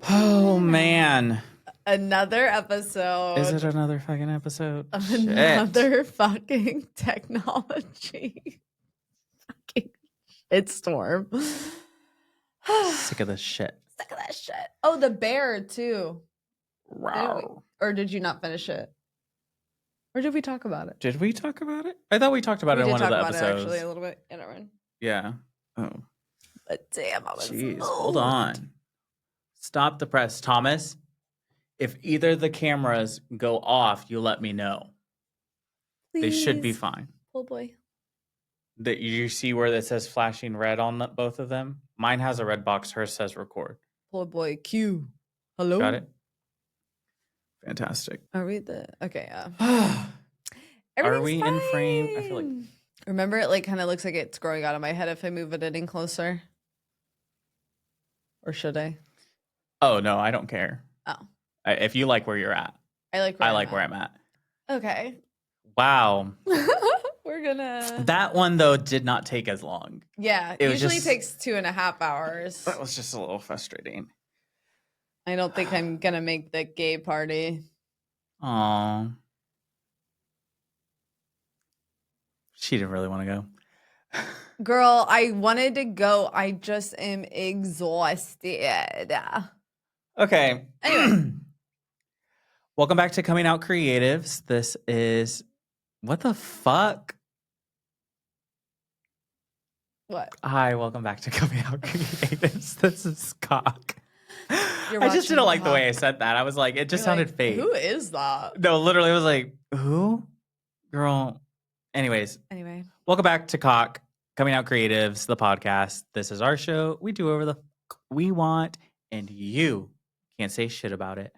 Oh man. Another Is episode it another fucking episode? of Shit. another fucking technology fucking shitstorm. Sick of this shit. Sick of that shit. Oh, the bear too. Rawr. Or did you not finish it? Or did we talk about it? Did we talk about it? I thought we talked about We it in did one of talk the about it episodes. actually a little bit. Yeah, never mind. Yeah. Oh. But damn, I was Jeez. moved. Hold on. Stop the press. Thomas, if either of the cameras go off, you let me know. They should be Please. fine. Oh boy. That you see where it says flashing red on both of them? Mine has a red box. Hers says record. Poor boy Q. Hello? Got it? Fantastic. Are we the okay, yeah. Are we Everything's in frame? I feel like fine. Remember, it like kind of looks like it's growing out of my head if I move it any closer. Or should I? Oh no, I don't care. Oh. If you like where you're at, I like where I'm at. Okay. Wow. We're gonna That one though did not take as long. Yeah, It was usually just- takes 2.5 hours. That was just a little frustrating. I don't think I'm gonna make the gay party. Aw. She didn't really want to go. Girl, I wanted to go. I just am exhausted. Okay. Anyway. Welcome back to Coming Out Creatives. This is what the fuck? What? Hi, welcome back to Coming Out Creatives. This is Cock. You're I just watching didn't like the way I Cock. said that. I was like, it just You're sounded like, fake. Who is that? No, literally, I was like, who? Girl. Anyways, Anyway. welcome back to Cock, Coming Out Creatives, the podcast. This is our show. We do whatever the fuck we want, and you can't say shit about it.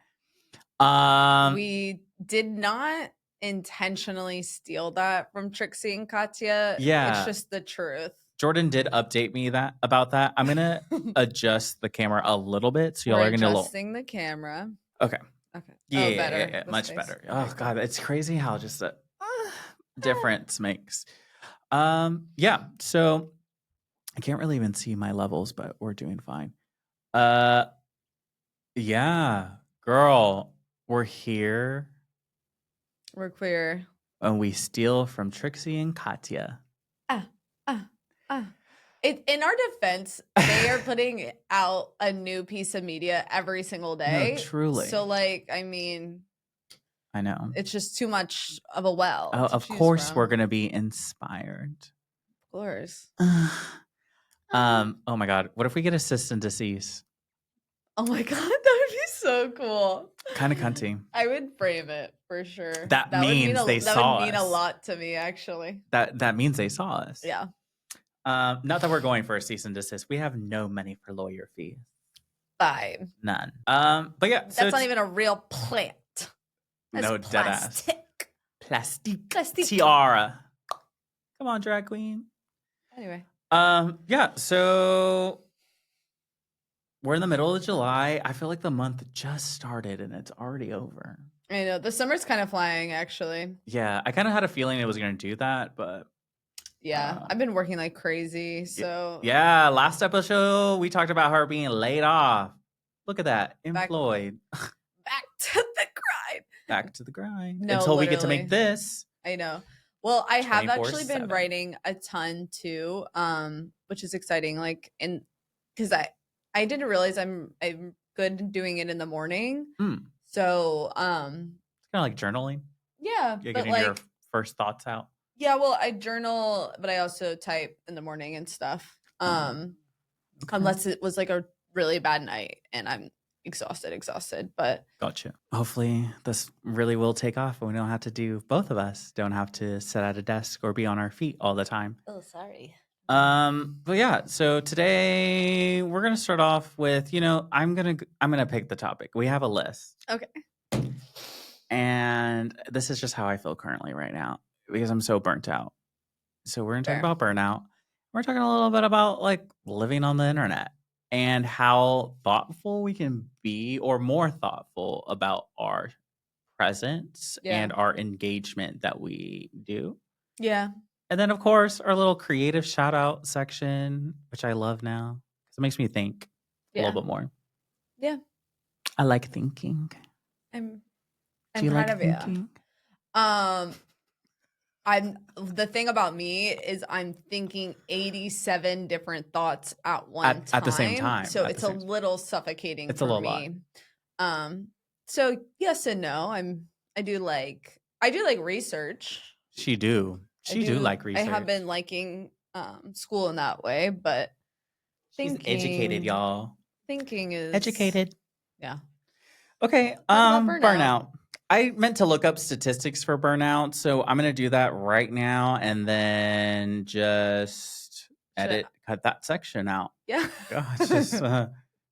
We did not intentionally steal that from Trixie and Katya. Yeah. It's just the truth. Jordan did update me about that. I'm gonna adjust the camera a little bit, so y'all We're are gonna adjusting the camera. Okay. Okay. Yeah, better. yeah, The much space. better. Okay, Oh cool. god, it's crazy how just a difference makes. Yeah. So I can't really even see my levels, but we're doing fine. Yeah, girl, we're here We're queer. and we steal from Trixie and Katya. In our defense, they are putting out a new piece of media every single day. No, truly. So, like, I mean, I know. it's just too much of a well. to Of choose course, from. we're gonna be inspired. Of course. Oh my god, what if we get a cease and desist? Oh my god, that would be so cool. Kind of cunty. I would frame it for sure. That means they saw That would mean a us. lot to me, actually. That means they saw us. Yeah. Not that we're going for a cease and desist. We have no money for lawyer fees. Fine. None. But yeah, That's not even a real plant. That's no dead ass. plastic. Plastic tiara. Come on, drag queen. Anyway. Yeah. So we're in the middle of July. I feel like the month just started and it's already over. I know. The summer's kind of flying, actually. Yeah, I kind of had a feeling it was going to do that, but Yeah. I've been working like crazy. So yeah. Last episode we talked about her being laid off. Look at that, Back- employed. back to the grind. Back to the grind No, until we get to literally. make this. I know. Well, I have actually been 24/7. writing a ton too, which is exciting. Like, because I didn't realize I'm good doing it in the morning. So, It's kind of like journaling. yeah, You're but getting like, your first thoughts out. yeah, well, I journal, but I also type in the morning and stuff. Okay. Unless it was like a really bad night and I'm exhausted, but Gotcha. Hopefully this really will take off and we don't have to do, both of us don't have to sit at a desk or be on our feet all the time. oh, sorry. But yeah, so today we're gonna start off with, I'm gonna pick the topic. We have a list. Okay. And this is just how I feel currently right now because I'm so burnt out. So we're gonna talk Fair. about burnout. We're talking a little bit about like living on the internet and how thoughtful we can be, or more thoughtful about our presence Yeah. and our engagement that we do. Yeah. And then, of course, our little creative shout out section, which I love now because it makes me think a Yeah. little bit more. Yeah. I like thinking. I'm Do I'm you proud like of you. thinking? Um, I'm the thing about me is I'm thinking 87 different thoughts at one At the same time, time. so At the it's a same time. little suffocating It's a for little lot. me. Um, so yes and no. I do like research. She do. She do like I have research. been liking school in that way, but She's educated, thinking y'all. thinking is Educated. yeah. Okay, Talk about burnout. burnout. I meant to look up statistics for burnout, so I'm gonna do that right now and then just Should cut that section out. yeah. Gosh, just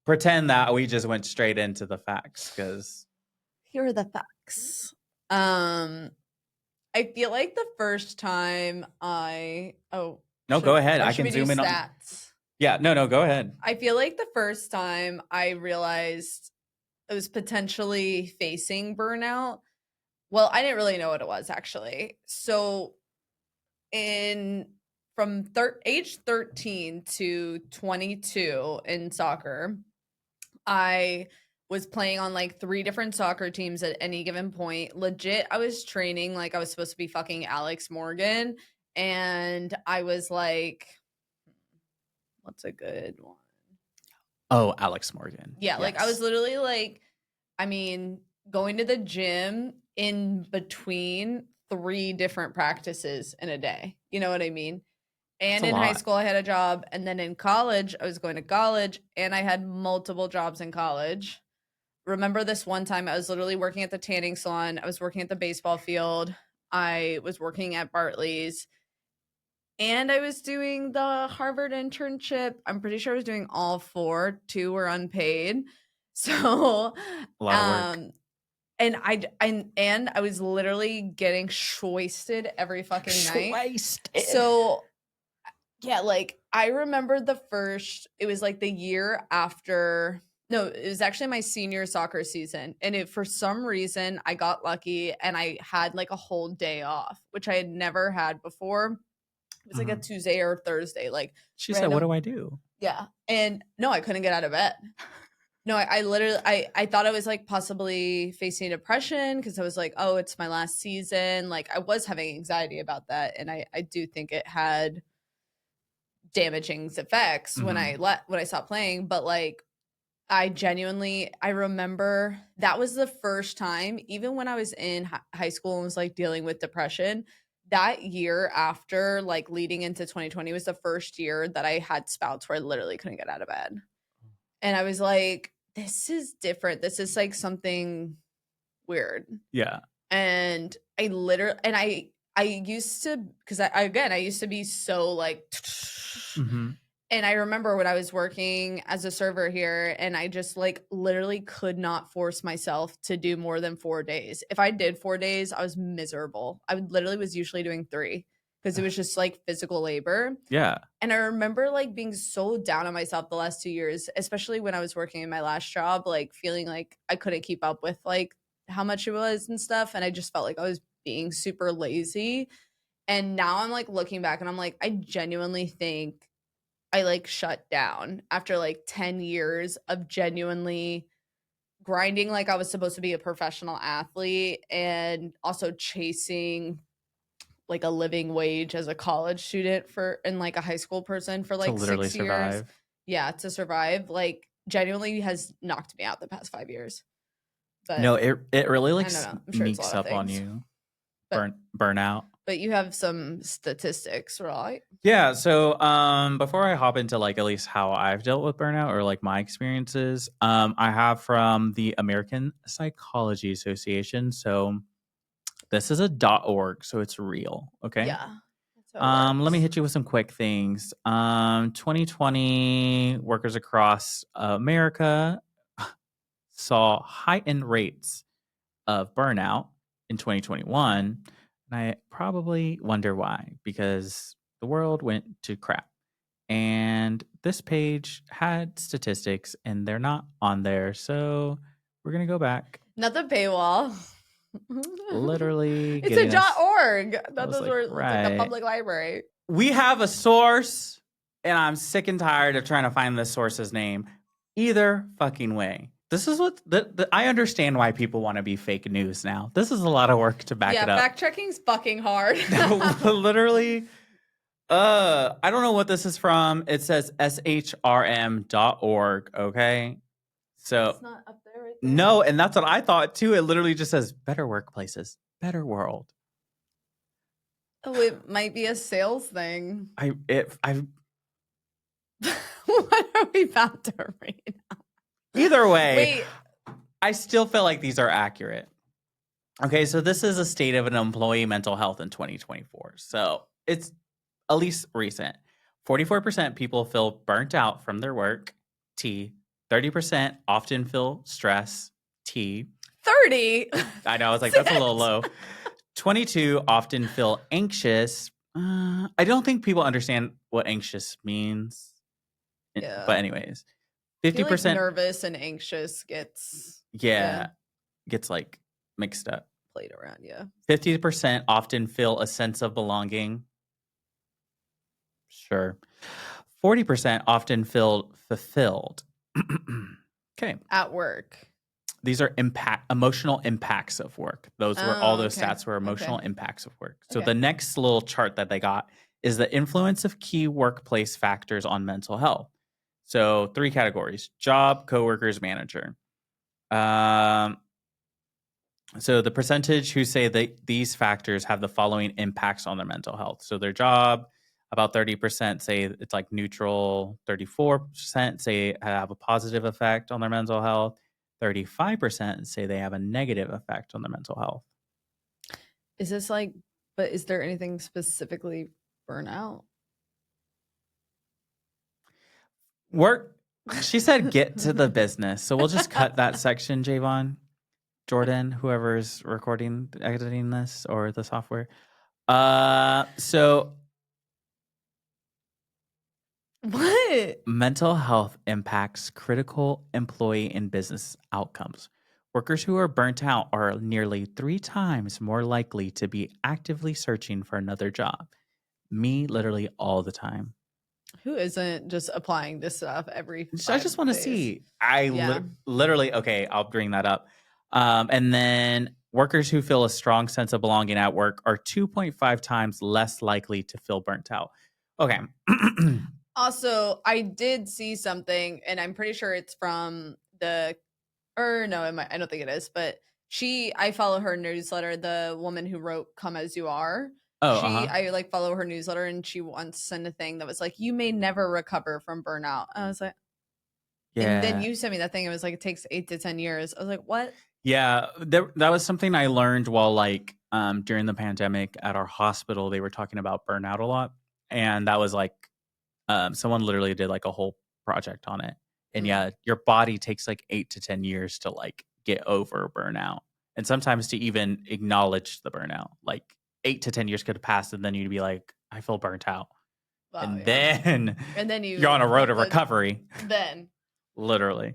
pretend that we just went straight into the facts because Here are the facts. Um I feel like the first time no, go ahead. I should can we do zoom in on. stats? Yeah, no, go ahead. I feel like the first time I realized I was potentially facing burnout. Well, I didn't really know what it was actually. So in from age 13 to 22 in soccer, I was playing on like 3 different soccer teams at any given point. Legit, I was training like I was supposed to be fucking Alex Morgan, and I was like, what's a good one? Oh, Alex Morgan. Yeah, like I was Yes. literally like, I mean, going to the gym in between 3 different practices in a day. You know what I mean? That's And a in high lot. school, I had a job. And then in college, I was going to college and I had multiple jobs in college. Remember this one time I was literally working at the tanning salon, I was working at the baseball field, I was working at Bartley's, and I was doing the Harvard internship. I'm pretty sure I was doing all 4, 2 were unpaid. So, A lot of work. um, and I was literally getting shoisted every fucking night. Wasted. So, yeah, like, I remember it was, like, the year after no, it was actually my senior soccer season, and for some reason, I got lucky and I had, like, a whole day off, which I had never had before. It was, like, a Mhm. Tuesday or Thursday, like, She said, "What random do I do?" yeah, and no, I couldn't get out of bed. No, I literally I thought I was, like, possibly facing depression because I was like, "Oh, it's my last season." Like, I was having anxiety about that, and I do think it had damaging effects when Mhm. when I stopped playing, but, like, I remember that was the first time, even when I was in high school and was, like, dealing with depression, that year after, like, leading into 2020 was the first year that I had spouts where I literally couldn't get out of bed. And I was like, "This is different. This is, like, something weird." Yeah. And I used to, because again, I used to be so, like Mhm. and I remember when I was working as a server here, and I just, like, literally could not force myself to do more than 4 days. If I did 4 days, I was miserable. I would literally was usually doing 3 because it was just, like, physical labor. Yeah. And I remember, like, being so down on myself the last 2 years, especially when I was working in my last job, like, feeling like I couldn't keep up with, like, how much it was and stuff, and I just felt like I was being super lazy. And now I'm, like, looking back and I'm like, I genuinely think I, like, shut down after, like, 10 years of genuinely grinding like I was supposed to be a professional athlete and also chasing, like, a living wage as a college student and, like, a high school person for, To like, literally 6 years. survive. Yeah, to survive, like, genuinely has knocked me out the past 5 years. But No, it really, I like, don't know. I'm sure it's a lot sneaks of up on things. you. But Burnout. you have some statistics, right? Yeah, so, before I hop into, like, at least how I've dealt with burnout or, like, my experiences, I have from the American Psychology Association, so this is a .org, so it's real, okay? Yeah. That's how it Let me works. hit you with some quick things. 2020, workers across America saw heightened rates of burnout in 2021. And I probably wonder why, because the world went to crap. And this page had statistics and they're not on there. So we're going to go back, Not the paywall. literally It's a getting us. .org. I was like, It's like the right. public library. We have a source, and I'm sick and tired of trying to find this source's name. Either fucking way. This is what I understand why people want to be fake news now. This is a lot of work to back Yeah, it up. fact checking's fucking hard. Literally, I don't know what this is from. It says shrm.org. Okay. So It's not up there right there. no, and that's what I thought too. It literally just says better workplaces, better world. Oh, it might be a sales thing. I What are we about to read? either way, Wait, I still feel like these are accurate. Okay, so this is a state of an employee mental health in 2024. So it's at least recent. 44% people feel burnt out from their work. T. 30% often feel stress. T. 30. I know, I was like, that's a little low. 22 often feel anxious. I don't think people understand what anxious means. Yeah. But anyways, I feel like 50%, nervous and anxious gets yeah, gets like mixed up. played around. Yeah. 50% often feel a sense of belonging. Sure. 40% often feel fulfilled. Okay. At work. These are emotional impacts of work. Those were all Oh, those okay. stats were emotional Okay. impacts of work. So Okay. the next little chart that they got is the influence of key workplace factors on mental health. So 3 categories: job, coworkers, manager. Um, so the percentage who say that these factors have the following impacts on their mental health. So their job, about 30% say it's like neutral, 34% say have a positive effect on their mental health, 35% say they have a negative effect on their mental health. Is this like, but is there anything specifically burnout? Work, she said get to the business. So we'll just cut that section, Javon, Jordan, whoever's recording, editing this or the software. So What? mental health impacts critical employee and business outcomes. Workers who are burnt out are nearly 3 times more likely to be actively searching for another job. Me, literally all the time. Who isn't just applying this stuff every I 5 just want to days? see. I Yeah. literally, okay, I'll bring that up. And then workers who feel a strong sense of belonging at work are 2.5 times less likely to feel burnt out. Okay. Also, I did see something, and I'm pretty sure it's from the, or no, I don't think it is, but I follow her newsletter, the woman who wrote Come As You Are. Oh, uh huh. I like follow her newsletter, and she once sent a thing that was like, you may never recover from burnout. I was like, and then Yeah. you sent me that thing. It was like, it takes 8 to 10 years. I was like, what? Yeah, that was something I learned while like during the pandemic at our hospital. They were talking about burnout a lot, and that was like someone literally did like a whole project on it. And Mm, yeah, your body takes like 8 to 10 years to like get over burnout, and sometimes to even acknowledge the burnout. Like 8 to 10 years could have passed, and then you'd be like, I feel burnt out, wow, and yeah. then And then you're you on a road have to to, recovery, then. literally.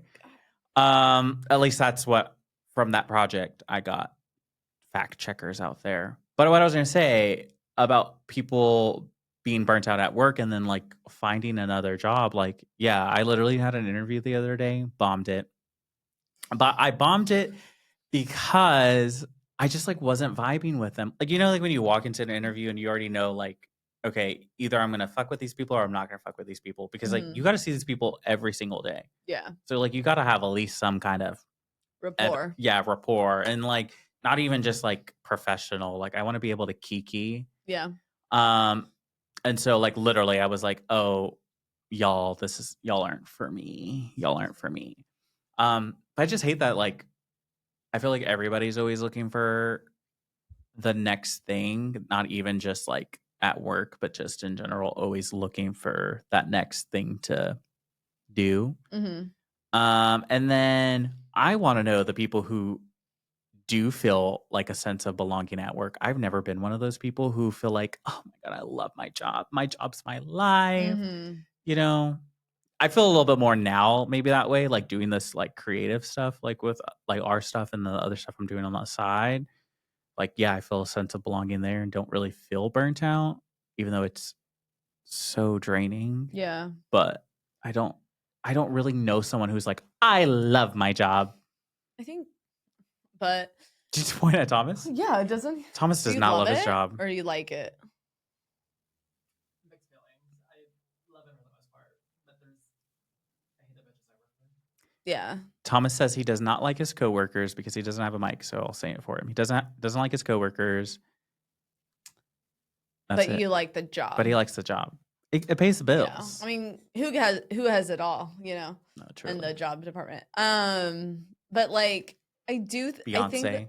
At least that's what from that project I got fact checkers out there. But what I was going to say about people being burnt out at work and then like finding another job, like, yeah, I literally had an interview the other day, bombed it. But I bombed it because I just like wasn't vibing with them. Like, like when you walk into an interview and you already know, like, okay, either I'm going to fuck with these people or I'm not going to fuck with these people because like you Mhm. got to see these people every single day. Yeah. So like you got to have at least some kind of Rapport. yeah, rapport and like not even just like professional. Like I want to be able to kiki. Yeah. Um, and so like literally, I was like, oh, y'all aren't for me. Y'all aren't for me. I just hate that. Like I feel like everybody's always looking for the next thing, not even just like at work, but just in general, always looking for that next thing to do. Mhm. And then I want to know the people who do feel like a sense of belonging at work. I've never been one of those people who feel like, oh my God, I love my job. My job's my life. Mhm. You know, I feel a little bit more now, maybe that way, like doing this like creative stuff, like with like our stuff and the other stuff I'm doing on the side. Like, yeah, I feel a sense of belonging there and don't really feel burnt out, even though it's so draining. Yeah. But I don't. I don't really know someone who's like, I love my job. I think, but Did you point at Thomas? yeah, doesn't Thomas do does you not love love his it job. or you like it? Mixed feelings. I love it for the most part, but I hate the bitches I work with. Yeah. Thomas says he does not like his coworkers because he doesn't have a mic, so I'll say it for him. He doesn't like his coworkers. That's But it. you like the But he job. likes the job. It pays the Yeah. bills. I mean, who has it all, No, in truly. the job department. But like Beyonce.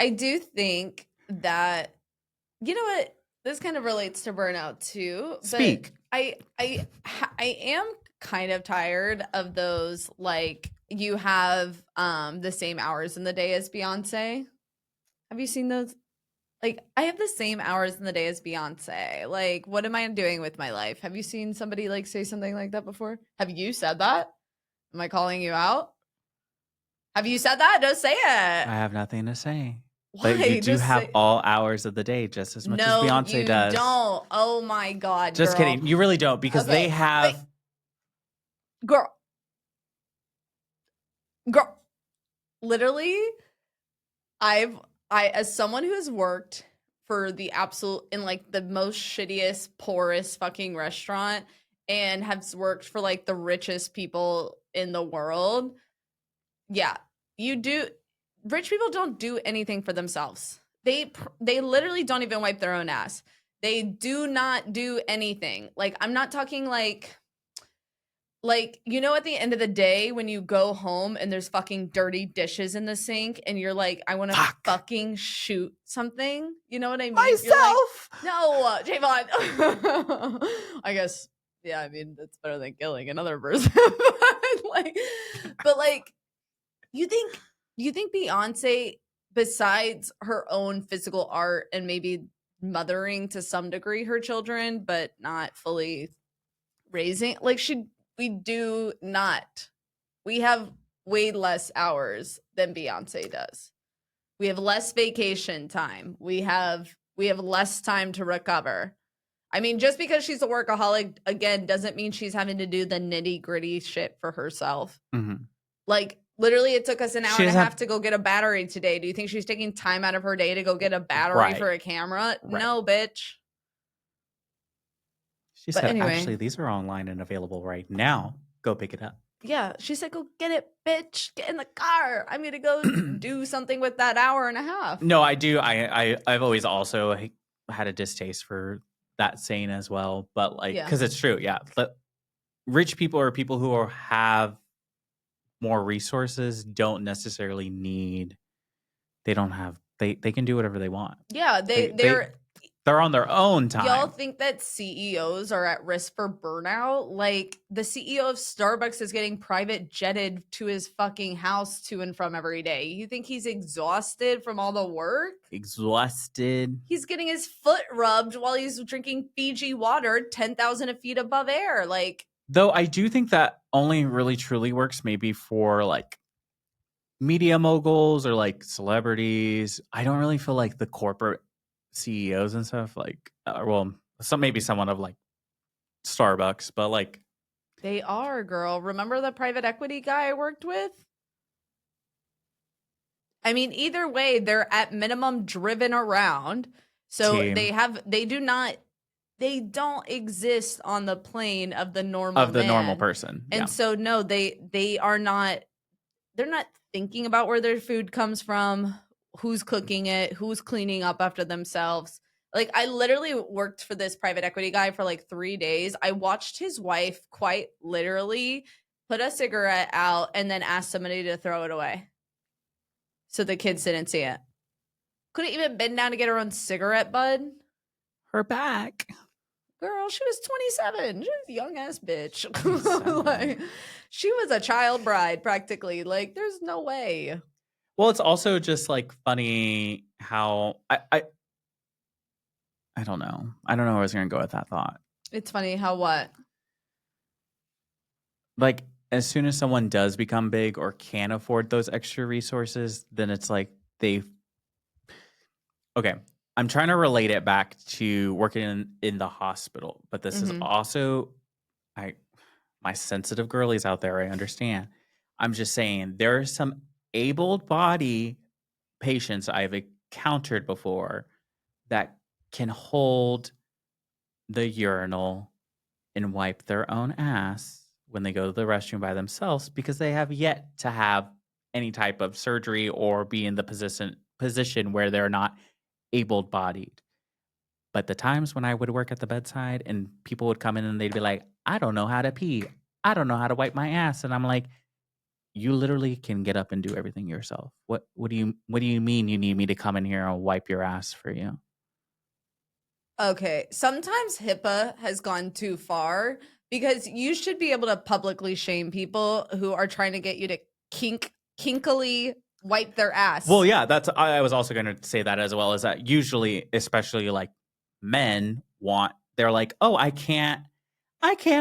I do think that you know what? This kind of relates to burnout too, but Speak. I am kind of tired of those like you have the same hours in the day as Beyonce. Have you seen those? Like I have the same hours in the day as Beyonce. Like what am I doing with my life? Have you seen somebody like say something like that before? Have you said that? Am I calling you out? Have you said that? Don't say it. I have nothing to say. But you Why? do Just have say all hours of the day just as much as no, Beyonce you does. don't. Oh my god, Just girl. kidding. You really don't because they Okay. Wait, have girl. Girl. Literally, I've I as someone who has worked for the absolute in like the most shittiest, poorest fucking restaurant and has worked for like the richest people in the world. Yeah, you do. Rich people don't do anything for themselves. They literally don't even wipe their own ass. They do not do anything. Like I'm not talking like at the end of the day when you go home and there's fucking dirty dishes in the sink and you're like I want to fuck fucking shoot something. You know what I mean? You're like, myself. no, Javon. I guess yeah. I mean that's better than killing another person. but like you think Beyonce, besides her own physical art and maybe mothering to some degree her children, but not fully raising, like we do not. We have way less hours than Beyonce does. We have less vacation time. We have less time to recover. I mean, just because she's a workaholic again doesn't mean she's having to do the nitty gritty shit for herself. Mm-hmm. Like literally it took us an hour She and a doesn't half have to go get a battery today. Do you think she's taking time out of her day to go get a battery right. for a camera? Right. No, bitch. She But said, anyway, actually, these are online and available right now. Go pick it up. yeah, she said, go get it, bitch. Get in the car. I'm going to go do something with that hour and a half. No, I do. I've always also had a distaste for that saying as well. But like, Yeah. because it's true. Yeah. Rich people or people who have more resources don't necessarily they don't have, they can do whatever they want. Yeah, They're on their own time. y'all think that CEOs are at risk for burnout? Like the CEO of Starbucks is getting private jetted to his fucking house to and from every day. You think he's exhausted from all the work? Exhausted. He's getting his foot rubbed while he's drinking Fiji water 10,000 feet above air. Like, Though I do think that only really truly works maybe for like media moguls or like celebrities. I don't really feel like the corporate CEOs and stuff like, maybe someone of like Starbucks, but like, they are, girl. Remember the private equity guy I worked with? I mean, either way, they're at minimum driven around. So team they don't exist on the plane of the normal of the normal man. person. Yeah. And so no, they are not they're not thinking about where their food comes from, who's cooking it, who's cleaning up after themselves. Like I literally worked for this private equity guy for like 3 days. I watched his wife quite literally put a cigarette out and then ask somebody to throw it away. So the kids didn't see it. Could have even been down to get her own cigarette bud. Her back. Girl, she was 27. She was a young ass bitch. Like, she was a child bride practically. Like, there's no way. Well, it's also just like funny how I don't know. I don't know where I was going to go with that thought. It's funny how what? Like, as soon as someone does become big or can afford those extra resources, then it's like okay, I'm trying to relate it back to working in the hospital, but this is Mhm. also my sensitive girlies out there, I understand. I'm just saying there are some able body patients I've encountered before that can hold the urinal and wipe their own ass when they go to the restroom by themselves because they have yet to have any type of surgery or be in the position where they're not able-bodied. But the times when I would work at the bedside and people would come in and they'd be like, "I don't know how to pee. I don't know how to wipe my ass." And I'm like, "You literally can get up and do everything yourself. What do you mean you need me to come in here and wipe your ass for you?" Okay, sometimes HIPAA has gone too far because you should be able to publicly shame people who are trying to get you to kinkily wipe their Well, ass. yeah, I was also gonna say that as well, is that usually, especially, like, men they're like, "Oh, I can't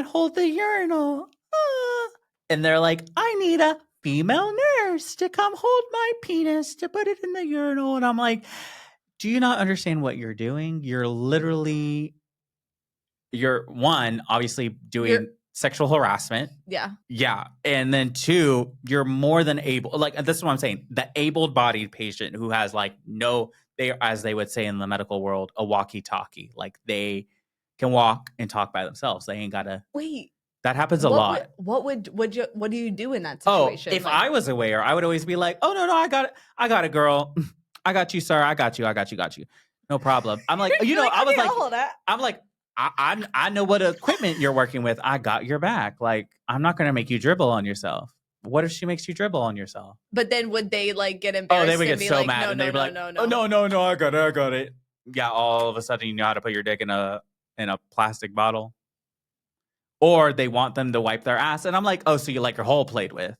hold the urinal, ah," and they're like, "I need a female nurse to come hold my penis to put it in the urinal," and I'm like, "Do you not understand what you're doing? You're 1, obviously You're doing sexual harassment. yeah. Yeah, and then 2, you're more than able, like, this is what I'm saying, the able-bodied patient who has, like, no they as they would say in the medical world, a walkie-talkie, like, they can walk and talk by themselves, they ain't gotta Wait, that happens a lot. what do you do in that Oh, situation? if Like, I was aware, I would always be like, "Oh, no, no, I got it, girl. I got you, sir, I got you. No problem." I'm like, you're like, I was okay, like I'll hold that. I'm like, I know what equipment you're working with. I got your back. Like, I'm not gonna make you dribble on yourself. What if she makes you dribble on yourself? But then would they like get Oh, they embarrassed would and get be so like, mad no, and no, they'd be no, like, no, "Oh, no. no, no, no, I got it." Yeah, all of a sudden you know how to put your dick in a plastic bottle. Or they want them to wipe their ass, and I'm like, "Oh, so you like your whole played with?"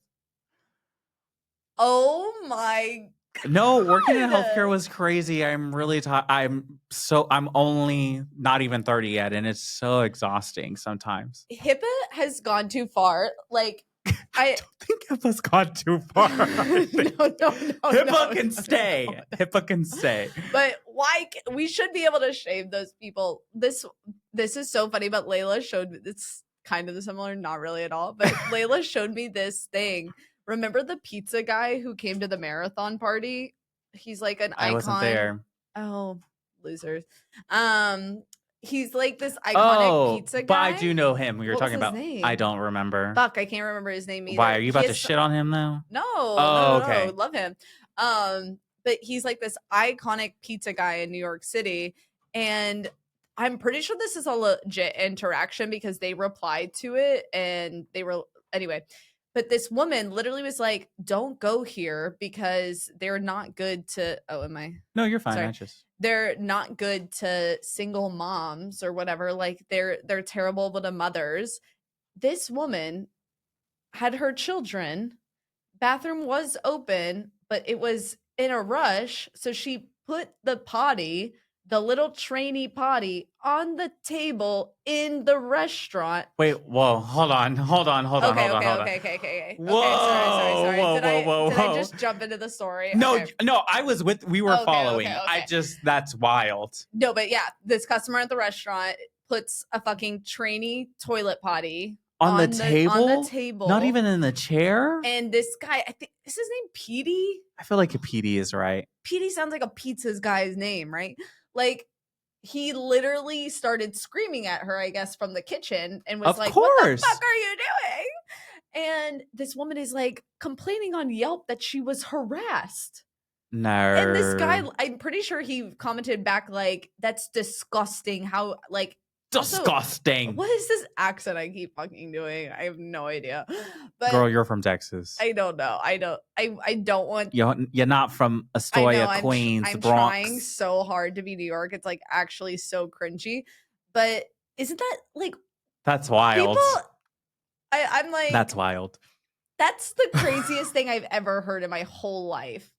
Oh my No, working in healthcare god. was crazy. I'm really I'm only not even 30 yet, and it's so exhausting sometimes. HIPAA has gone too far. Like I I think HIPAA's gone too far. I no, think no, no, HIPAA no, can no, no. stay. HIPAA can stay. But we should be able to shame those people. This is so funny, but Layla showed me it's kind of similar, not really at all. But Layla showed me this thing. Remember the pizza guy who came to the marathon party? He's like an I wasn't icon. there. Oh, losers. Um, he's like this iconic Oh, pizza but I guy. do know him. We were What was talking his about. I name? don't remember. Fuck, I can't remember his name Why either. are you He about to has shit on him though? no, no, Oh, no, no. okay. Love him. But he's like this iconic pizza guy in New York City. And I'm pretty sure this is a legit interaction because they replied to it and they were anyway. But this woman literally was like, don't go here because they're not good to oh, am I No, you're fine. sorry. I just They're not good to single moms or whatever. Like they're terrible to mothers. This woman had her children. Bathroom was open, but it was in a rush, so she put the little trainee potty, on the table in the restaurant. wait. Whoa, hold on, hold on, hold on, Okay, hold on, okay, hold on. okay, okay, okay, okay. Okay, sorry, sorry, Whoa, sorry. whoa, whoa, whoa, Did I whoa. just jump into the story? No, Okay. no, we were Okay, okay, following. okay. That's wild. No, but yeah, this customer at the restaurant puts a fucking trainee toilet potty On the on the table? Not table. even in the chair? And this guy, I think is his name Petey? I feel like a PD is right. Petey sounds like a pizza's guy's name, right? Like he literally started screaming at her, I guess, from the kitchen and was Of like, "What the fuck course. are you doing?" And this woman is like complaining on Yelp that she was harassed. And this guy, No. I'm pretty sure he commented back like, "That's disgusting." How like also Disgusting. what is this accent I keep fucking doing? I have no idea. But Girl, you're from Texas. I don't know. I don't want You're not from I know Astoria, Queens, I'm trying Bronx. so hard to be New York. It's like actually so cringy. But isn't that like That's people wild. I'm That's like wild. that's the craziest thing I've ever heard in my whole life.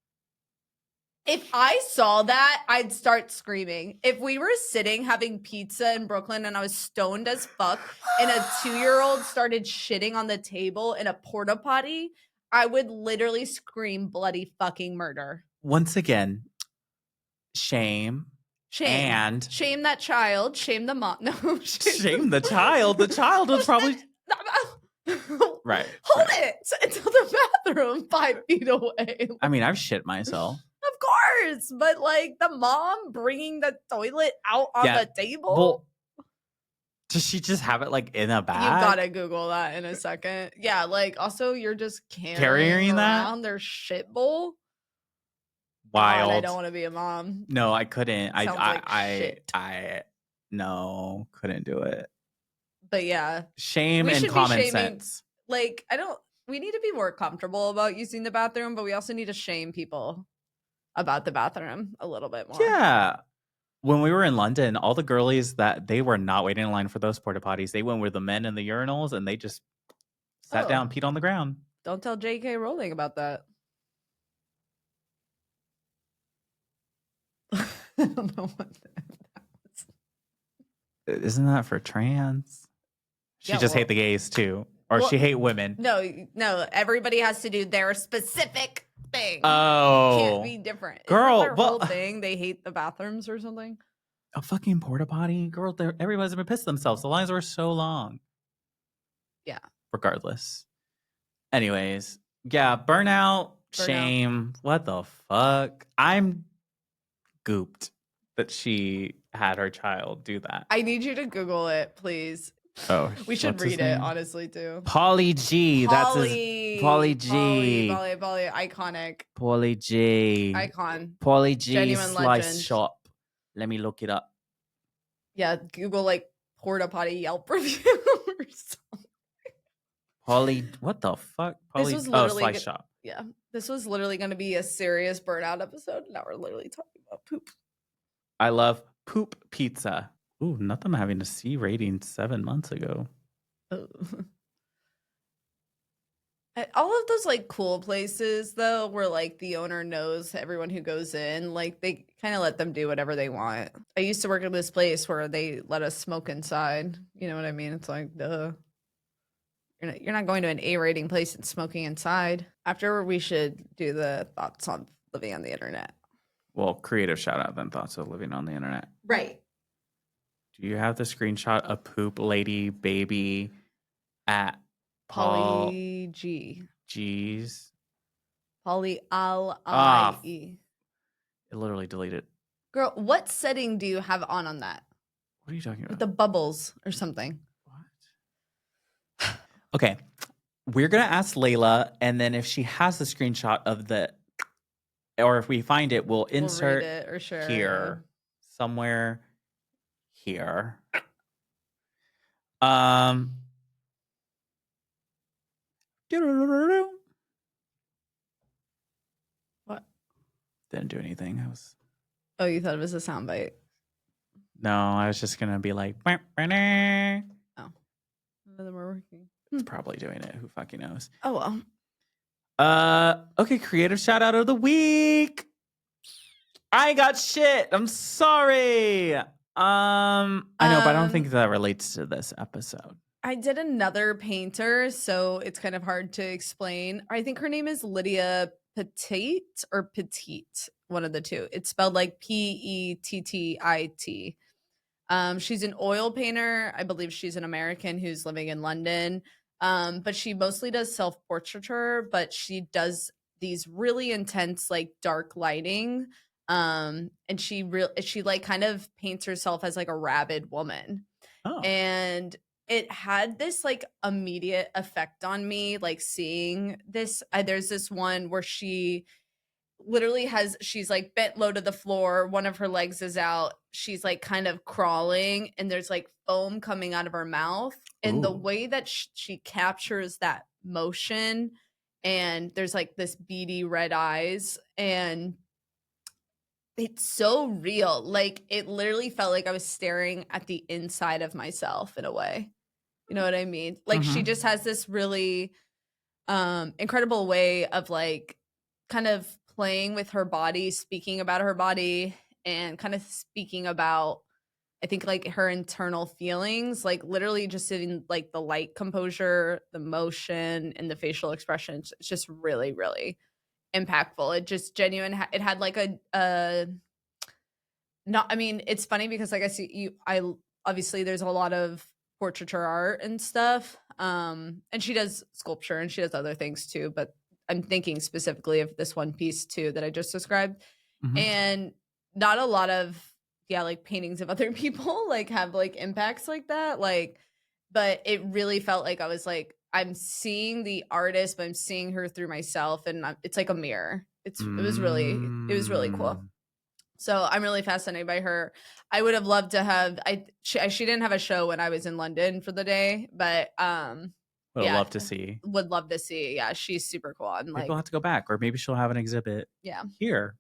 If I saw that, I'd start screaming. If we were sitting having pizza in Brooklyn and I was stoned as fuck and a 2-year-old started shitting on the table in a porta potty, I would literally scream bloody fucking murder. Once again, shame Shame. and Shame that child. Shame the mom. No, shame the child. The child was probably Hold Right, right. it until the bathroom 5 feet away. I mean, I've shit myself. Of course, but like the mom bringing the toilet out on Yeah. the table. Well, does she just have it like in a You bag? gotta Google that in a second. Yeah, like also you're just carrying Carrying that? around their shit bowl. God, I don't Wild. want to be a mom. No, I couldn't. Sounds like shit. No, couldn't do it. But yeah, Shame we and should be common shaming. sense. Like, we need to be more comfortable about using the bathroom, but we also need to shame people about the bathroom a little bit more. Yeah. When we were in London, all the girlies that they were not waiting in line for those porta potties. They went with the men in the urinals and they just sat Oh, down, peed on the ground. don't tell J.K. Rowling about that. I don't know what that was. Isn't that for trans? She Yeah, just hate well, the gays too. Or well, she hate women. no, everybody has to do their specific thing. Can't be Oh. different. Isn't that Girl, their well, whole thing? They hate the bathrooms or something? a fucking porta potty? Girl, everybody's gonna piss themselves. The lines were so long. Yeah. Regardless. Anyways, yeah, burnout, shame. What the fuck? I'm gooped that she had her child do that. I need you to Google it, please. Oh, We should what's his read it, name? honestly, too. Pauly G. That's his. Pauly G. Polly, iconic. Pauly G. Icon. Pauly G. Genuine Slice legend. shop. Let me look it up. Yeah, Google like porta potty Yelp review or something. Pauly, what the fuck? This Pauly, was literally Slice shop. Yeah, this was literally going to be a serious burnout episode. Now we're literally talking about poop. I love poop pizza. Ooh, nothing having a C rating 7 months ago. All of those like cool places though, where like the owner knows everyone who goes in, like they kind of let them do whatever they want. I used to work at this place where they let us smoke inside. You know what I mean? It's like, duh. You're not going to an A rating place and smoking inside. After we should do the thoughts on living on the internet. Well, creative shout out then thoughts of living on the internet. Right. Do you have the screenshot of poop lady baby at Poly G. G's? Poly L-I-E. It literally deleted. Girl, what setting do you have on that? What are you talking about? With the bubbles or something. What? Okay. We're going to ask Layla, and then if she has the screenshot of the, or if we find it, we'll insert read it or share here, somewhere here. What? Didn't do anything. Oh, you thought it was a soundbite? No, I was just gonna be like, oh, none of them are working. It's probably doing it. Who fucking knows? Oh well. Okay, creative shout out of the week. I got shit. I'm sorry. I know, but I don't think that relates to this episode. I did another painter, so it's kind of hard to explain. I think her name is Lydia Petite or Petite, one of the two. It's spelled like Pettit. She's an oil painter. I believe she's an American who's living in London. But she mostly does self-portraiture, but she does these really intense, like dark lighting. And she like kind of paints herself as like a rabid woman. Oh. And it had this like immediate effect on me, like seeing this. There's this one where she literally she's like bent low to the floor, one of her legs is out, she's like kind of crawling, and there's like foam coming out of her mouth. And the way that she captures that motion, and there's like this beady red eyes, and it's so real. Like it literally felt like I was staring at the inside of myself in a way. You know what I mean? Like she just has this really incredible way of like kind of playing with her body, speaking about her body, and kind of speaking about, I think, like her internal feelings, like literally just in like the light composure, the motion, and the facial expressions. It's just really, really impactful. It just genuine. It had like I mean, it's funny because like I obviously there's a lot of portraiture art and stuff. And she does sculpture and she does other things too, but I'm thinking specifically of this one piece too that I just described. Mhm. And not a lot of, yeah, like paintings of other people like have like impacts like that. Like, but it really felt like I was like, I'm seeing the artist, but I'm seeing her through myself, and it's like a mirror. It was really cool. Mm. So I'm really fascinated by her. I would have loved to have. She didn't have a show when I was in London for the day, but Would yeah, love to see. would love to see. Yeah, she's super cool. I'm Maybe we'll like, have to go back, or maybe she'll have an exhibit yeah, here.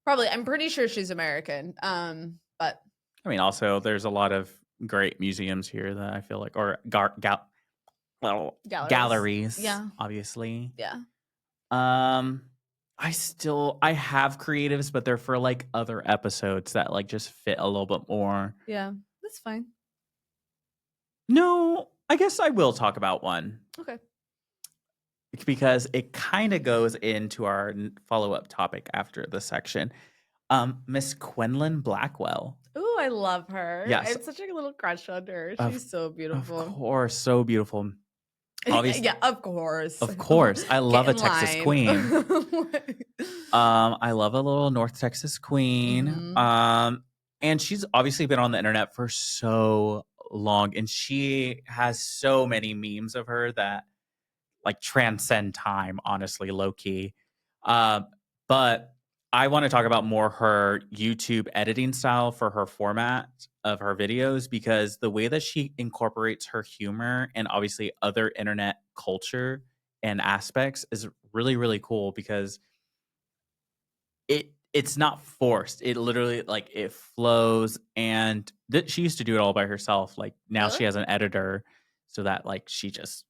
probably. I'm pretty sure she's American. But I mean, also, there's a lot of great museums here that I feel like, or well, galleries. galleries, Yeah, obviously. yeah, Um, I have creatives, but they're for like other episodes that like just fit a little bit more. yeah. That's fine. No, I guess I will talk about one Okay. because it kind of goes into our follow up topic after this section. Miss Quinlan Blackwell. Ooh, I love her. I Yes, have such a little crush on her. of She's so of beautiful. course, so beautiful. Obviously, Yeah, of course. of course, I love Get a in Texas line. queen. I love a little North Texas queen. Mhm. And she's obviously been on the internet for so long, and she has so many memes of her that like transcend time, honestly, low key. Uh, but I want to talk about more her YouTube editing style for her format of her videos, because the way that she incorporates her humor and obviously other internet culture and aspects is really, really cool, because it's not forced. It literally like it flows, and she used to do it all by herself. Like now Really? she has an editor so that like she just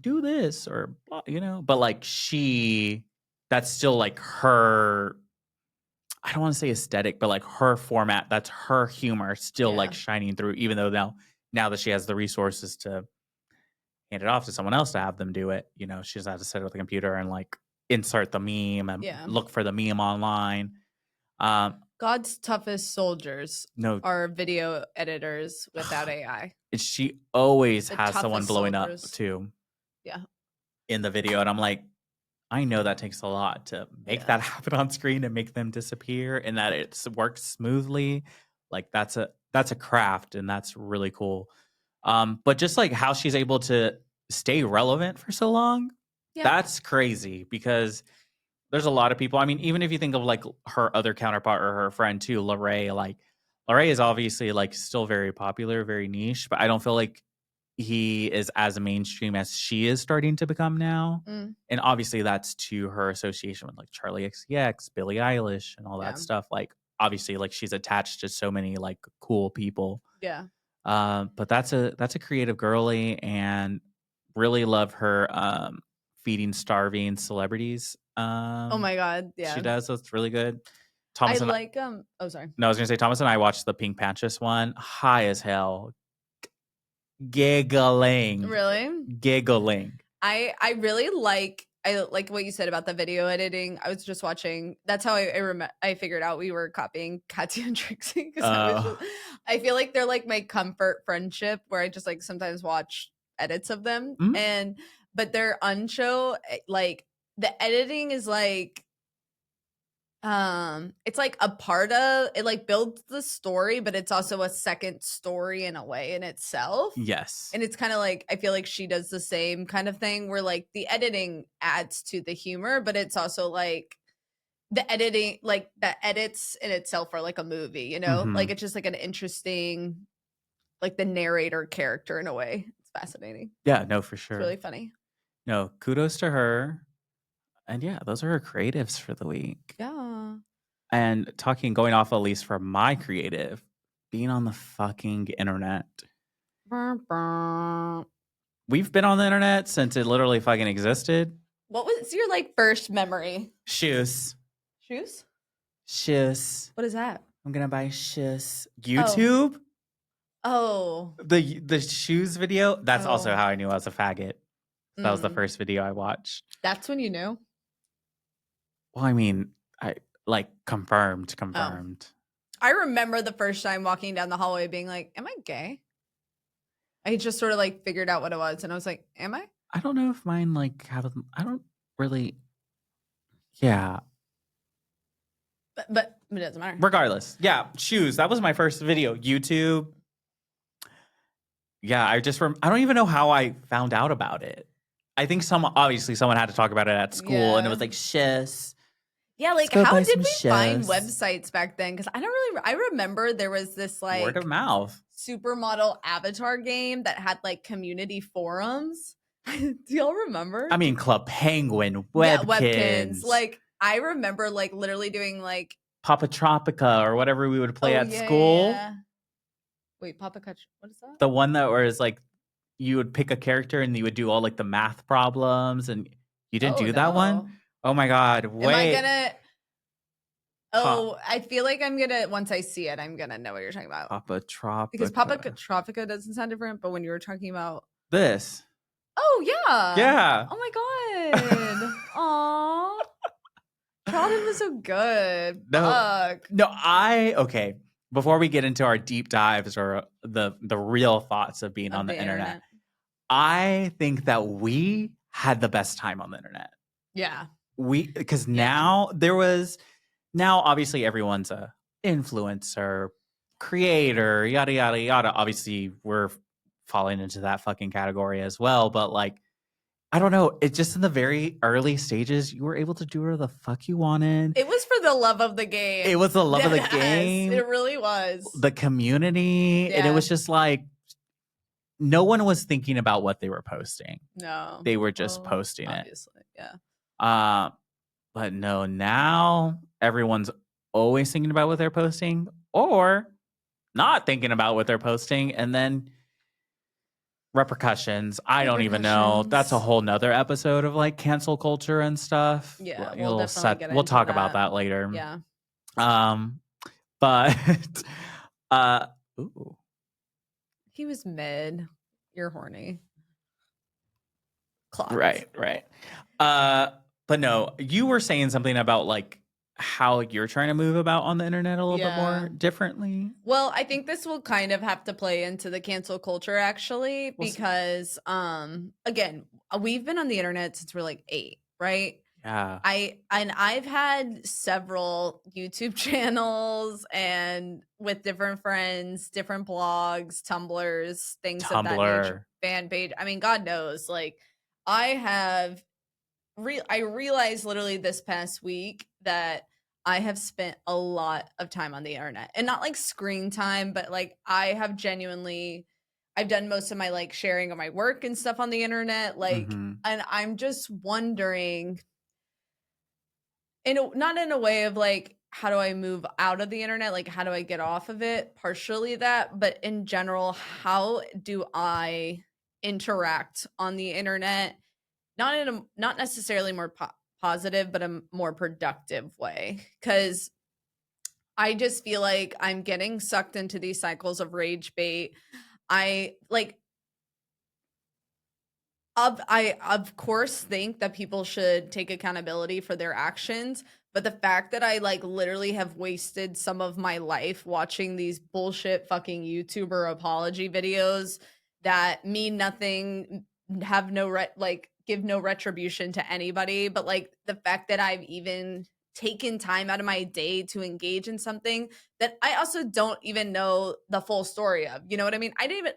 do this or but like that's still like her, I don't want to say aesthetic, but like her format, that's her humor still like Yeah. shining through, even though now that she has the resources to hand it off to someone else to have them do it, she doesn't have to sit at the computer and like insert the meme and Yeah. look for the meme online. Um, God's toughest soldiers no, are video editors without AI. she always The has someone toughest blowing up soldiers. too Yeah. in the video, and I'm like, I know that takes a lot to make Yeah. that happen on screen and make them disappear, and that it's works smoothly. Like that's a craft, and that's really cool. But just like how she's able to stay relevant for so long, Yeah. that's crazy, because there's a lot of people. I mean, even if you think of like her other counterpart or her friend too, Lorray, like Lorray is obviously like still very popular, very niche, but I don't feel like he is as mainstream as she is starting to become now. Mm, And obviously that's to her association with like Charlie XCX, Billie Eilish, and all that yeah. stuff. Like obviously like she's attached to so many like cool people. Yeah. But that's a creative girly, and really love her feeding starving celebrities. Oh my God. She Yeah. does, so it's really good. I Thomas and like oh sorry. No, I was gonna say Thomas and I watched the Pink Panthers one. High as hell, giggling, Really? giggling. I really I like what you said about the video editing. I was just watching. That's how I figured out we were copying Katya and Trixie, because Uh, I feel like they're like my comfort friendship, where I just like sometimes watch edits of them, mm, and but their unshow, like the editing is like it's like a part of it, like builds the story, but it's also a second story in a way in itself. yes. And it's kind of like I feel like she does the same kind of thing, where like the editing adds to the humor, but it's also like the editing, like the edits in itself are like a movie, like Hmm. it's just like an interesting, like the narrator character in a way. It's fascinating. Yeah, no, for It's sure. really funny. No, kudos to her. And yeah, those are her creatives for the week. Yeah. And going off at least from my creative, being on the fucking internet. Brr, brr. We've been on the internet since it literally fucking existed. What was your like first memory? Shoes. Shoes? Shoes. What is that? I'm gonna buy shoes. Oh. YouTube? Oh. The shoes video? That's also Oh. how I knew I was a faggot. That was the Mm. first video I watched. That's when you knew? Well, I mean, I like confirmed, Oh. confirmed. I remember the first time walking down the hallway being like, "Am I gay?" I just sort of like figured out what it was, and I was like, "Am I?" I don't know if mine like have. I don't really. Yeah. But it doesn't matter. Regardless, yeah. Shoes. That was my first video. YouTube. Yeah, I just. I don't even know how I found out about it. I think obviously someone had to talk about it at school, and it Yeah. was like shiz. Yeah, Let's like, go how buy did some we find shiz. websites back then? Because I don't really I remember there was this, Word of like, mouth. supermodel avatar game that had, like, community forums. Do y'all remember? I mean, Club Penguin, Yeah, Webkins. Webkins, Like, I remember, like, literally doing, like, Papa Tropica, or whatever we would play oh, at yeah, yeah, school. yeah. Wait, Papa Kutch what is that? The one that was like you would pick a character and you would do all like the math problems, and you didn't Oh, do that one? no. Oh my god, Am I wait. gonna Pa- oh, I feel like I'm gonna once I see it, I'm gonna know what you're talking about. Papa Because Papa Tropica. Tropica doesn't sound different, but when you were talking about This. oh, yeah. Yeah. Oh my god. Aw. Childhood was so good. No. Fuck. No, okay. Before we get into our deep dives or the real thoughts of being on Of the the internet, internet. I think that we had the best time on the internet. Yeah. Because Yeah. now obviously everyone's a influencer, creator, yada yada yada. Obviously we're falling into that fucking category as well, but like I don't know, it just in the very early stages you were able to do whatever the fuck you wanted. It was for the love of the game. It was the love of the Yes, game, it really was. the community, and it Yeah. was just like no one was thinking about what they were posting. No. They were just Well, posting it. obviously. Yeah. But no, now everyone's always thinking about what they're posting or not thinking about what they're posting, and then repercussions. I don't even know. That's a Repercussions. whole nother episode of like cancel culture and stuff. Yeah, we'll You'll definitely get we'll into talk about that. that later. Yeah. But uh ooh. He was mid. You're horny. Clocked. Right. But no, you were saying something about like how you're trying to move about on the internet a little bit more differently. Well, I think this will kind of have to play into the cancel culture actually, because again, we've been on the internet since we're like 8, right? Yeah. I've had several YouTube channels and with different friends, different blogs, Tumblrs, things of that nature, fan page. I mean, God knows, like I have I realized literally this past week that I have spent a lot of time on the internet, and not like screen time, but like I have genuinely I've done most of my like sharing of my work and stuff on the internet, like and I'm just wondering not in a way of like how do I move out of the internet, like how do I get off of it, partially that, but in general, how do I interact on the internet, not necessarily more positive, but a more productive way, because I just feel like I'm getting sucked into these cycles of rage bait. I of course think that people should take accountability for their actions, but the fact that I like literally have wasted some of my life watching these bullshit fucking YouTuber apology videos that mean nothing, have no like give no retribution to anybody, but like the fact that I've even taken time out of my day to engage in something that I also don't even know the full story of. You know what I mean? I didn't even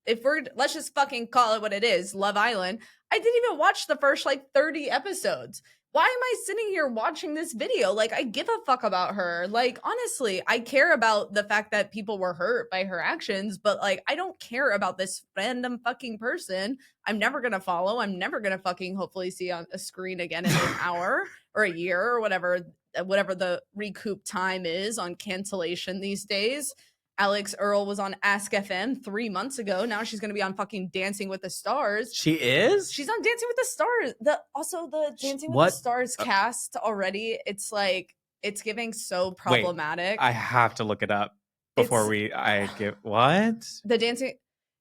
if we're let's just fucking call it what it is, Love Island. I didn't even watch the first like 30 episodes. Why am I sitting here watching this video? Like, I give a fuck about her. Like, honestly, I care about the fact that people were hurt by her actions, but like, I don't care about this random fucking person I'm never gonna follow. I'm never gonna fucking hopefully see on a screen again in an hour or a year or whatever the recoup time is on cancellation these days. Alex Earl was on Ask FM 3 months ago. Now she's going to be on fucking Dancing with the Stars. She is? She's on Dancing with the Stars. The Dancing with the Stars cast already, it's like it's giving so problematic. Wait, I have to look it up before I give what? The Dancing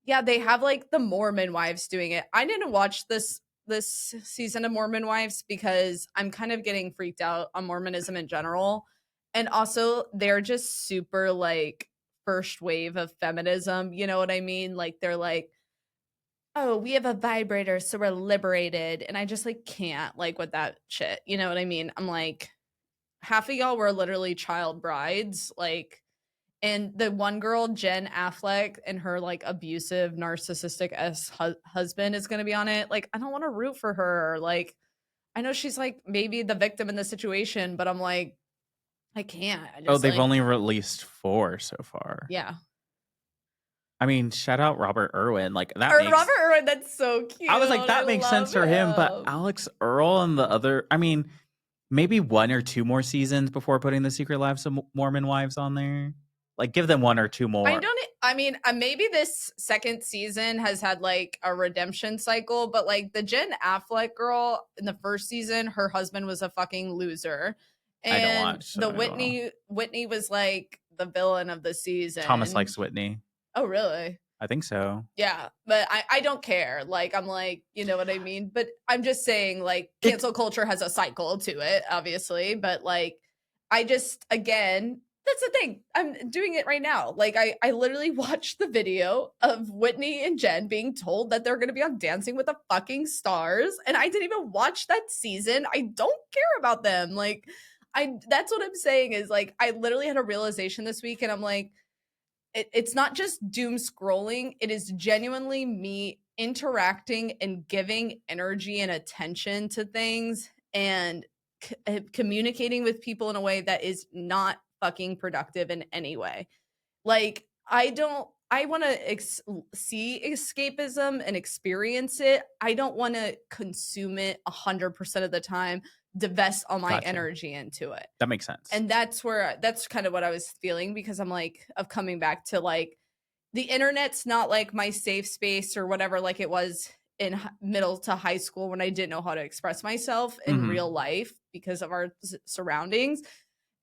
Yeah, they have like the Mormon Wives doing it. I didn't watch this season of Mormon Wives because I'm kind of getting freaked out on Mormonism in general. And also they're just super like first wave of feminism, you know what I mean? Like they're like oh, we have a vibrator, so we're liberated. And I just like can't like with that shit. You know what I mean? I'm like, half of y'all were literally child brides. Like, and the one girl, Jen Affleck, and her like abusive, narcissistic husband is going to be on it. Like, I don't want to root for her. Like, I know she's like maybe the victim in the situation, but I'm like, I can't. I Oh, just they've like, only released 4 so far. yeah. I mean, shout out Robert Irwin. Like that Or makes Robert Irwin, that's so cute. I was like, I that makes sense love for him, but him. Alex Earl and the other, I mean, maybe 1 or 2 more seasons before putting the Secret Lives of Mormon Wives on there. Like, give them 1 or 2 more. I mean, maybe this second season has had like a redemption cycle, but like the Jen Affleck girl in the first season, her husband was a fucking loser. I don't And watch, so the I don't know. Whitney was like the villain of the Thomas season. likes Whitney. Oh, really? I think so. Yeah, but I don't care. Like, I'm like, you know what I mean? But I'm just saying, like, It's cancel culture has a cycle to it, obviously. But like, I just, again, that's the thing. I'm doing it right now. Like, I literally watched the video of Whitney and Jen being told that they're going to be on Dancing with the fucking Stars. And I didn't even watch that season. I don't care about them. Like, that's what I'm saying is like, I literally had a realization this week and I'm like, it's not just doom scrolling, it is genuinely me interacting and giving energy and attention to things and communicating with people in a way that is not fucking productive in any way. Like, I want to see escapism and experience it. I don't want to consume it 100% of the time, divest all my Gotcha. energy into it. That makes sense. And that's kind of what I was feeling because I'm like, of coming back to like, the internet's not like my safe space or whatever, like it was in middle to high school when I didn't know how to express myself in Mhm. real life because of our surroundings.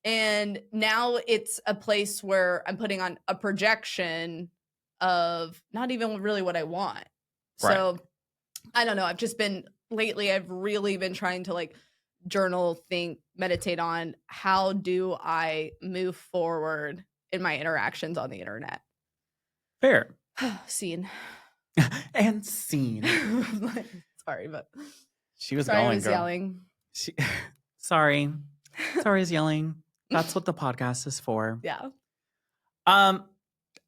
And now it's a place where I'm putting on a projection of not even really what I want. Right. So I don't know. I've really been trying to like journal, think, meditate on how do I move forward in my interactions on the internet. Fair. Scene. And scene. Sorry, but She was sorry I going, was girl. yelling. She sorry. Sorry is yelling. That's what the podcast is for. Yeah.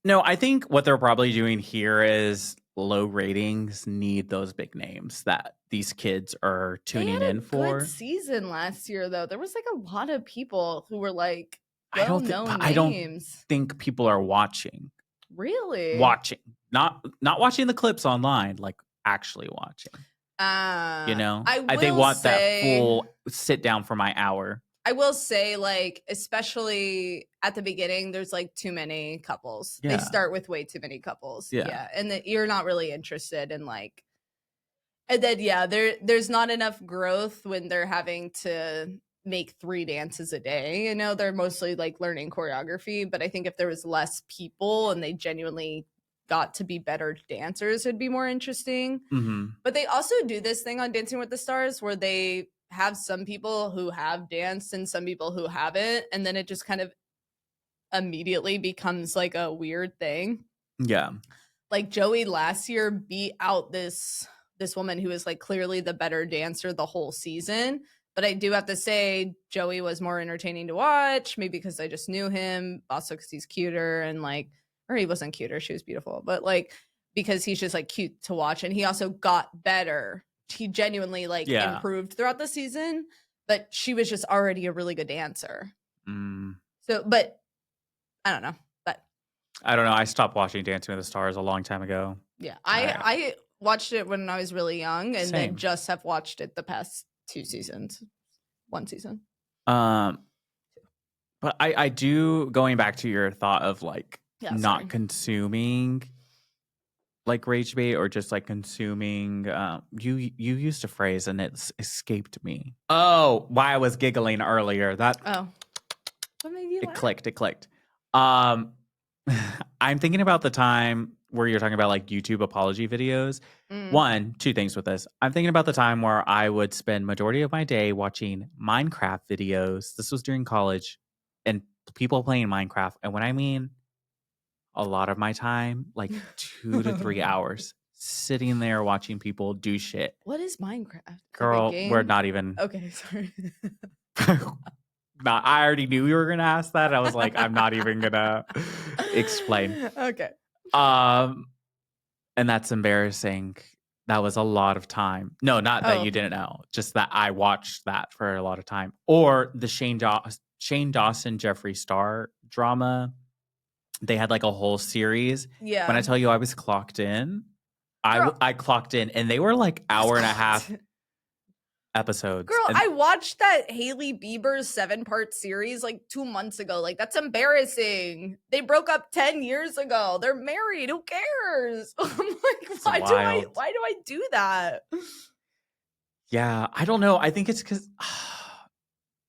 No, I think what they're probably doing here is low ratings need those big names that these kids are They tuning had a in good for. season last year though. There was like a lot of people who were like I don't think well-known I don't names. think people are watching. Really? Watching. Not watching the clips online, like actually watching. You know? I They will want that say full sit down for my hour. I will say, like, especially at the beginning, there's like too many couples. They Yeah. start with way too many couples. Yeah. Yeah. And that you're not really interested in like, and then yeah, there's not enough growth when they're having to make 3 dances a day. You know, they're mostly like learning choreography. But I think if there was less people and they genuinely got to be better dancers, it'd be more interesting. Mhm. But they also do this thing on Dancing with the Stars where they have some people who have danced and some people who haven't, and then it just kind of immediately becomes like a weird thing. Yeah. Like Joey last year beat out this woman who was like clearly the better dancer the whole season. But I do have to say Joey was more entertaining to watch, maybe because I just knew him, also because he's cuter and like, or he wasn't cuter, she was beautiful, but like because he's just like cute to watch and he also got better. He genuinely like Yeah. improved throughout the season, but she was just already a really good dancer. Mm. So, but I don't know. But I don't know. I stopped watching Dancing with the Stars a long time ago. yeah, I watched it when I was really young and then Same. just have watched it the past 2 seasons. 1 season. But I do, going back to your thought of like Yeah, not sorry. consuming like rage bait or just like consuming you used a phrase and it's escaped me. Oh, why I was giggling earlier. That Oh. What made you it laugh? clicked. I'm thinking about the time where you're talking about like YouTube apology videos. Mm. 2 things with this. I'm thinking about the time where I would spend majority of my day watching Minecraft videos. This was during college and people playing Minecraft. And when I mean a lot of my time, like 2 to 3 hours sitting there watching people do shit. What is Minecraft? Like a Girl, we're game? not even. Okay, sorry. Not, I already knew you were gonna ask that. I was like, I'm not even gonna explain. Okay. Um, and that's embarrassing. That was a lot of time. No, not that Oh, you didn't know, just that I watched that for a lot of time. Or the Shane Dawson, Jeffree Star drama. They had like a whole series. When I yeah. tell you I was clocked in, Girl, I clocked in, and they were like I was hour and a clocked. half episodes. Girl, And I watched that Haley Bieber's 7-part series like 2 months ago. Like, that's embarrassing. They broke up 10 years ago. They're married. Who cares? I'm like, it's wild. why do I do that? Yeah, I don't know. I think it's because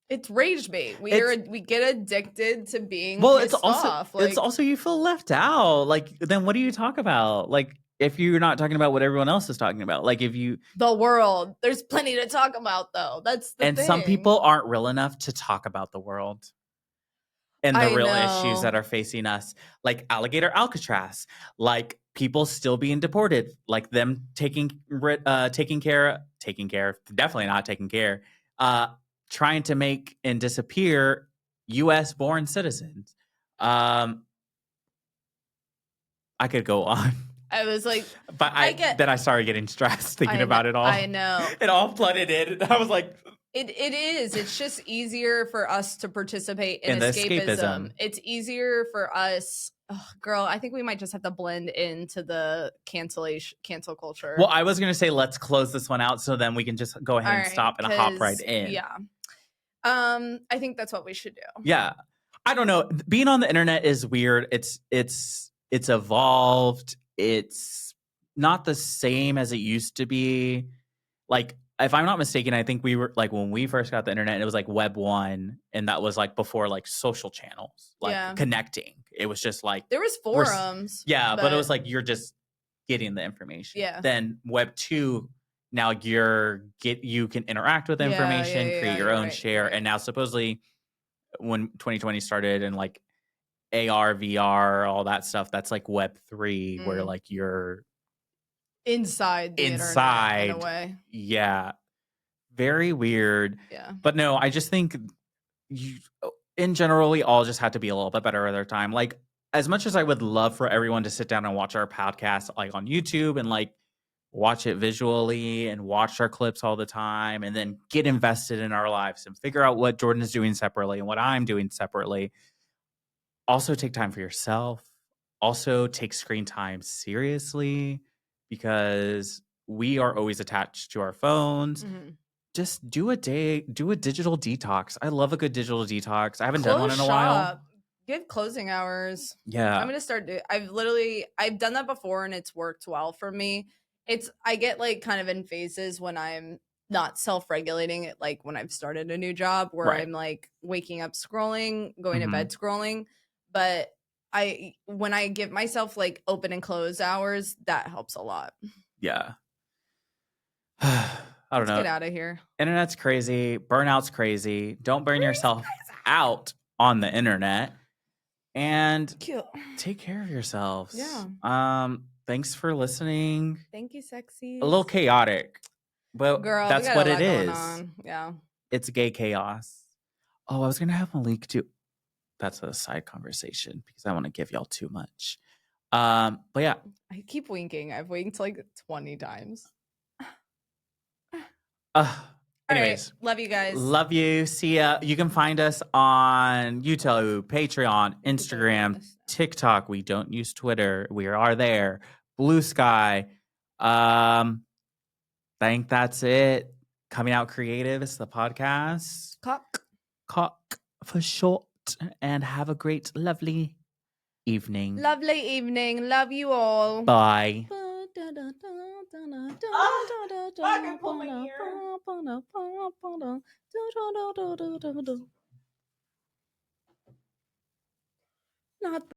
It's rage bait. it's We get addicted to being well, pissed off. it's Like, also you feel left out. Like, then what do you talk about? Like, if you're not talking about what everyone else is talking about, like if you the world. There's plenty to talk about though. That's the and some thing. people aren't real enough to talk about the world and the I real issues that know. are facing us, like alligator Alcatraz, like people still being deported, like them taking care, definitely not taking care, uh, trying to make and disappear U.S. born citizens. I could go on. I was like, But I get I started getting stressed thinking I know about it I all. know. It all flooded in. And I was like, It is. It's just easier for us to participate in in the escapism. escapism. It's easier for us. Ugh, girl, I think we might just have to blend into the cancel culture. Well, I was going to say, let's close this one out so then we can just go ahead All and right, stop and hop right because in. yeah, I think that's what we should do. Yeah. I don't know. Being on the internet is weird. It's evolved. It's not the same as it used to be. Like, if I'm not mistaken, I think we were like when we first got the internet, it was like Web 1, and that was like before like social channels, like Yeah, connecting. It was just like there was forums. yeah, but it was but like you're just getting the information. yeah, Then Web 2, now you can interact with information, create your You're own right. share, and now supposedly when 2020 started and like AR, VR, all that stuff, that's like Web 3, where like you're inside the internet in a inside. way. Yeah. Very weird. Yeah. But no, I just think you, in general, we all just had to be a little bit better at our time. Like, as much as I would love for everyone to sit down and watch our podcast, like on YouTube and like watch it visually and watch our clips all the time and then get invested in our lives and figure out what Jordan is doing separately and what I'm doing separately. Also, take time for yourself. Also, take screen time seriously because we are always attached to our phones. Just do a digital detox. I love a good digital detox. I haven't done one Close in a while. shop. Give closing hours. Yeah. I'm gonna start I've done that before and it's worked well for me. I get like kind of in phases when I'm not self-regulating it, like when I've started a new job where Right. I'm like waking up scrolling, going to Mhm. bed scrolling. But when I give myself like open and close hours, that helps a lot. Yeah. I don't Let's know. get out of here. Internet's crazy. Burnout's crazy. Don't burn yourself out on the internet. And Cute. take care of yourselves. Yeah. Thanks for listening. Thank you, sexy. A little chaotic, but Girl, that's we got what a it lot going is. on. Yeah. It's gay chaos. Oh, I was gonna have Malik do. That's a side conversation because I want to give y'all too much. But yeah. I keep winking. I've winked like 20 times. Anyways, right. Love you guys. Love you. See ya. You can find us on YouTube, Patreon, Instagram, TikTok. We don't use Twitter. We are there. Blue Sky. Think that's it. Coming Out Creative is the podcast. Cock for short. And have a great, lovely evening. Lovely evening. Love you all. Bye. Fucking pull my ear. Not